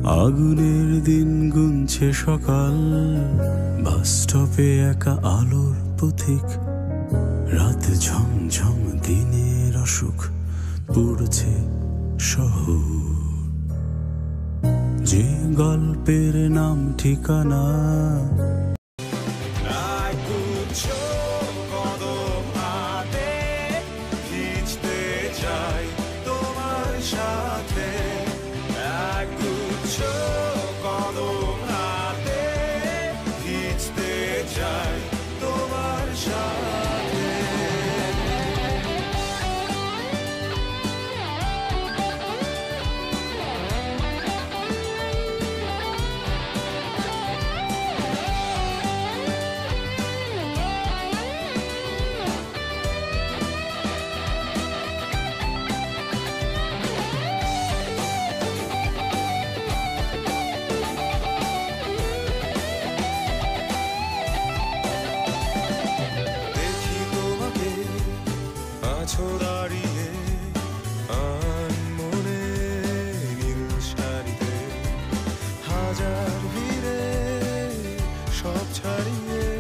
আগুনের দিন গুনছে সকাল, বাস স্টপে একা আলোর পথিক। রাত ঝমঝম দিনের অসুখ পড়ছে শহর। যে গল্পের নাম ঠিকানা দাঁড়িয়ে আনমনে নীল শাড়িতে হাজার ভিড়ে সব ছাড়িয়ে